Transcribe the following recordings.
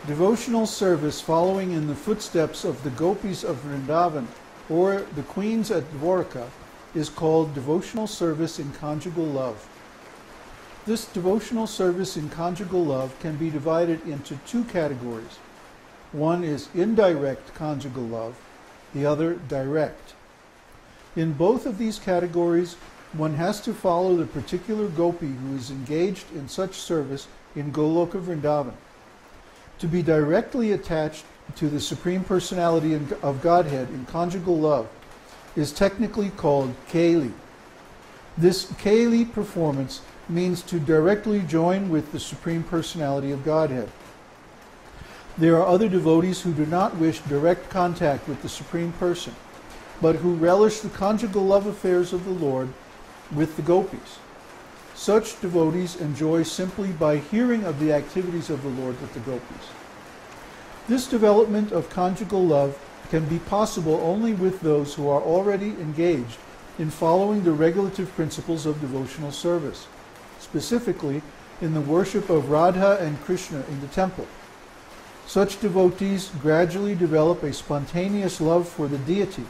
Devotional service following in the footsteps of the gopis of Vrindavan or the queens at Dwarka is called devotional service in conjugal love. This devotional service in conjugal love can be divided into two categories. One is indirect conjugal love, the other direct. In both of these categories, one has to follow the particular gopi who is engaged in such service in Goloka Vrindavan. To be directly attached to the Supreme Personality of Godhead in conjugal love is technically called Keli. This Keli performance means to directly join with the Supreme Personality of Godhead. There are other devotees who do not wish direct contact with the Supreme Person, but who relish the conjugal love affairs of the Lord with the gopis. Such devotees enjoy simply by hearing of the activities of the Lord with the gopis. This development of conjugal love can be possible only with those who are already engaged in following the regulative principles of devotional service, specifically in the worship of Radha and Krishna in the temple. Such devotees gradually develop a spontaneous love for the deity,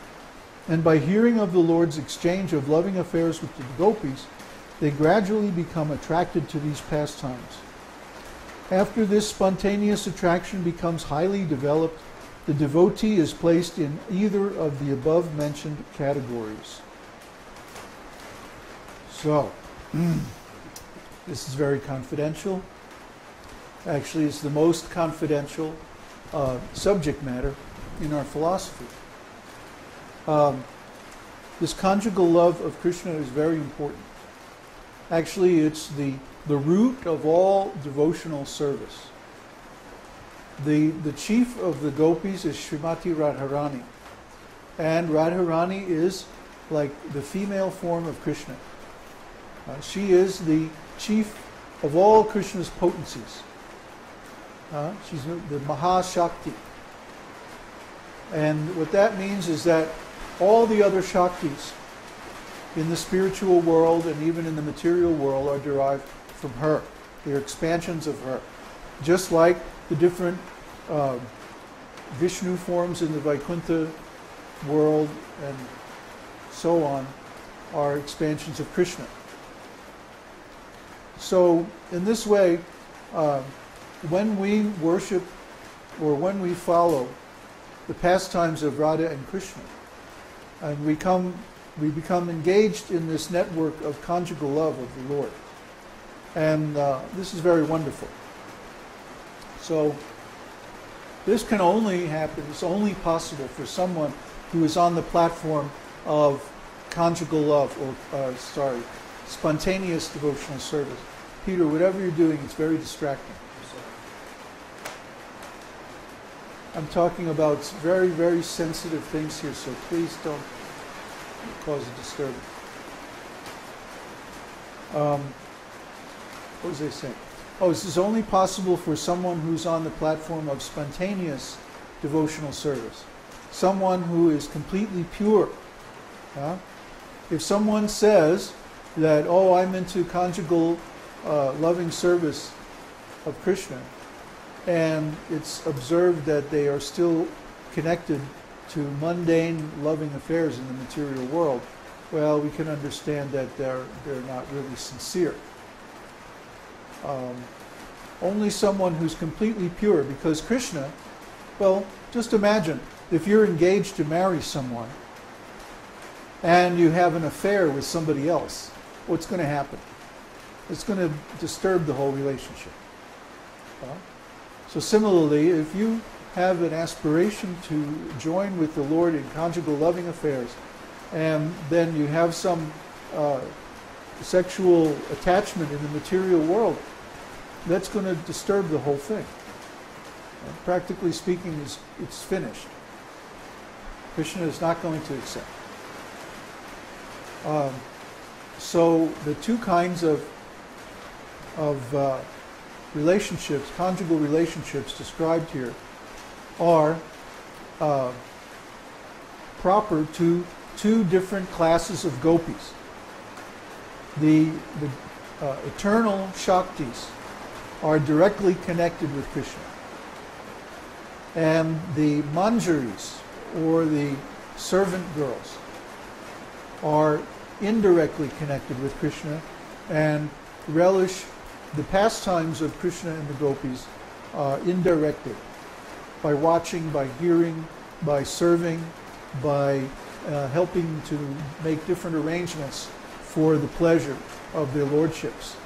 and by hearing of the Lord's exchange of loving affairs with the gopis, they gradually become attracted to these pastimes. After this spontaneous attraction becomes highly developed, the devotee is placed in either of the above-mentioned categories. So, this is very confidential. Actually, it's the most confidential subject matter in our philosophy. This conjugal love of Krishna is very important. Actually, it's the root of all devotional service. The chief of the gopis is Srimati Radharani. And Radharani is like the female form of Krishna. She is the chief of all Krishna's potencies. She's the Mahashakti. And what that means is that all the other Shaktis in the spiritual world and even in the material world are derived from her. They are expansions of her. Just like the different Vishnu forms in the Vaikuntha world and so on are expansions of Krishna. So in this way, when we worship or when we follow the pastimes of Radha and Krishna, and we become engaged in this network of conjugal love of the Lord. And this is very wonderful. So this can only happen, it's only possible for someone who is on the platform of conjugal love, or spontaneous devotional service. Peter, whatever you're doing, it's very distracting. I'm talking about very, very sensitive things here, so please don't cause a disturbance. What was I saying? Oh, this is only possible for someone who's on the platform of spontaneous devotional service. Someone who is completely pure. If someone says that, oh, I'm into conjugal loving service of Krishna, and it's observed that they are still connected to mundane loving affairs in the material world, well, we can understand that they're not really sincere. Only someone who's completely pure, because Krishna, well, just imagine if you're engaged to marry someone and you have an affair with somebody else, what's going to happen? It's going to disturb the whole relationship. So similarly, if you have an aspiration to join with the Lord in conjugal loving affairs, and then you have some sexual attachment in the material world, that's going to disturb the whole thing. Practically speaking, it's finished. Krishna is not going to accept. So the two kinds of relationships, conjugal relationships described here, are proper to two different classes of gopis. The eternal Shaktis are directly connected with Krishna. And the manjaris, or the servant girls, are indirectly connected with Krishna and relish the pastimes of Krishna and the gopis indirectly, by watching, by hearing, by serving, by helping to make different arrangements for the pleasure of their lordships.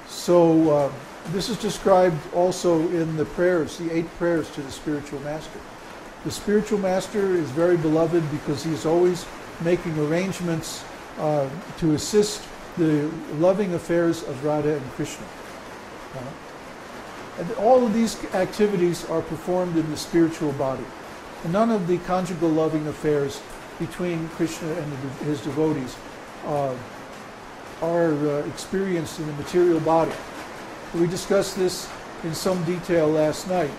So this is described also in the prayers, the 8 prayers to the spiritual master. The spiritual master is very beloved because he is always making arrangements to assist the loving affairs of Radha and Krishna. And all of these activities are performed in the spiritual body. And none of the conjugal loving affairs between Krishna and his devotees are experienced in the material body. We discussed this in some detail last night,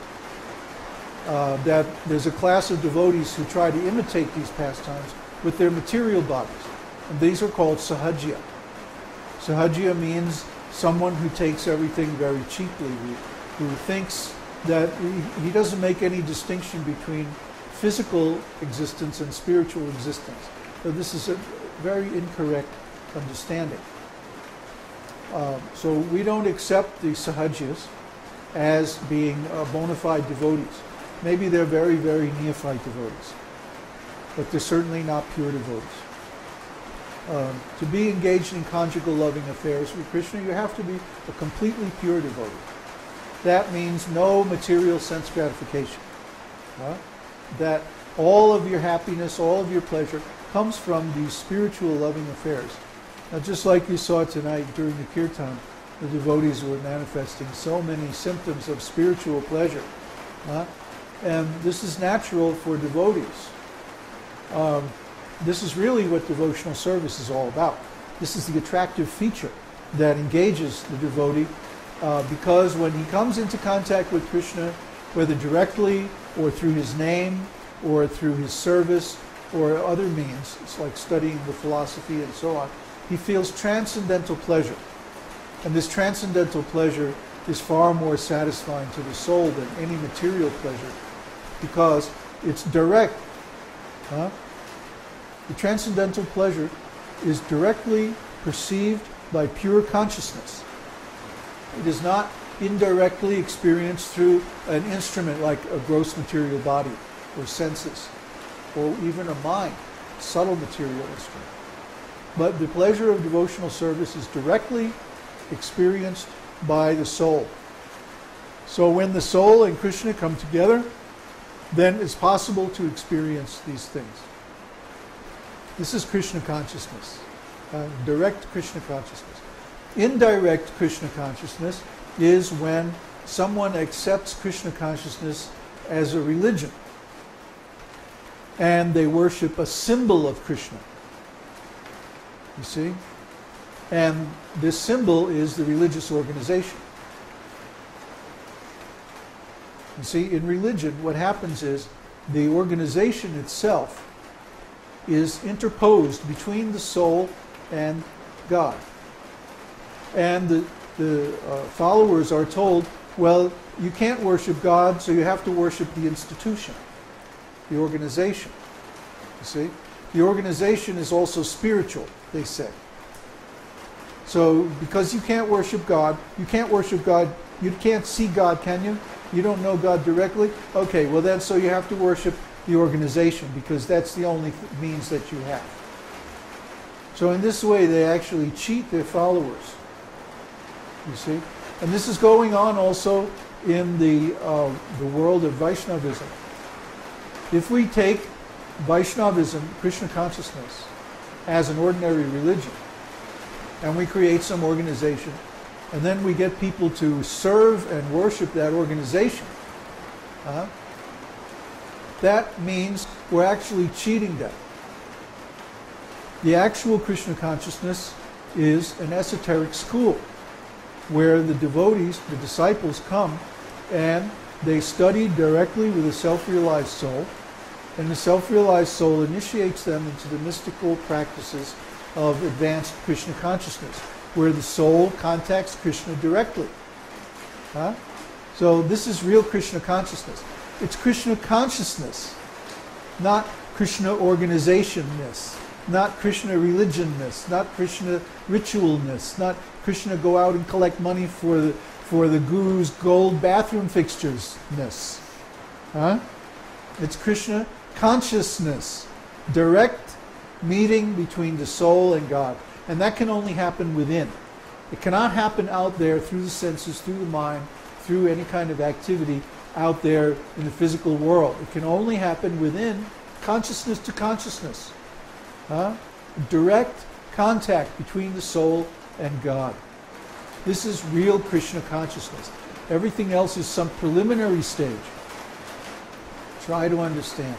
that there's a class of devotees who try to imitate these pastimes with their material bodies. And these are called sahajya. Sahajya means someone who takes everything very cheaply, who thinks that he doesn't make any distinction between physical existence and spiritual existence. So this is a very incorrect understanding. So we don't accept the sahajyas as being bona fide devotees. Maybe they're very, very neophyte devotees, but they're certainly not pure devotees. To be engaged in conjugal loving affairs with Krishna, you have to be a completely pure devotee. That means no material sense gratification. That all of your happiness, all of your pleasure comes from these spiritual loving affairs. Now, just like you saw tonight during the kirtan, the devotees were manifesting so many symptoms of spiritual pleasure. And this is natural for devotees. This is really what devotional service is all about. This is the attractive feature that engages the devotee, because when he comes into contact with Krishna, whether directly or through his name or through his service or other means, it's like studying the philosophy and so on, he feels transcendental pleasure. And this transcendental pleasure is far more satisfying to the soul than any material pleasure, because it's direct. The transcendental pleasure is directly perceived by pure consciousness. It is not indirectly experienced through an instrument like a gross material body or senses or even a mind, subtle material instrument. But the pleasure of devotional service is directly experienced by the soul. So when the soul and Krishna come together, then it's possible to experience these things. This is Krishna consciousness, direct Krishna consciousness. Indirect Krishna consciousness is when someone accepts Krishna consciousness as a religion and they worship a symbol of Krishna. You see? And this symbol is the religious organization. You see, in religion, what happens is the organization itself is interposed between the soul and God. And the followers are told, well, you can't worship God, so you have to worship the institution, the organization. You see? The organization is also spiritual, they say. So because you can't worship God, you can't see God, can you? You don't know God directly? Okay, well then, so you have to worship the organization, because that's the only means that you have. So in this way, they actually cheat their followers. You see? And this is going on also in the world of Vaishnavism. If we take Vaishnavism, Krishna consciousness, as an ordinary religion, and we create some organization, and then we get people to serve and worship that organization, that means we're actually cheating them. The actual Krishna consciousness is an esoteric school where the devotees, the disciples, come and they study directly with a self-realized soul, and the self-realized soul initiates them into the mystical practices of advanced Krishna consciousness, where the soul contacts Krishna directly. So this is real Krishna consciousness. It's Krishna consciousness, not Krishna organizationness, not Krishna religionness, not Krishna ritualness, not Krishna go out and collect money for the guru's gold bathroom fixtures-ness. Huh? It's Krishna consciousness, direct meeting between the soul and God. And that can only happen within. It cannot happen out there through the senses, through the mind, through any kind of activity out there in the physical world. It can only happen within, consciousness to consciousness. Direct contact between the soul and God. This is real Krishna consciousness. Everything else is some preliminary stage. Try to understand.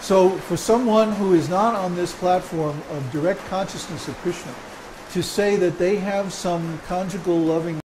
So for someone who is not on this platform of direct consciousness of Krishna, to say that they have some conjugal loving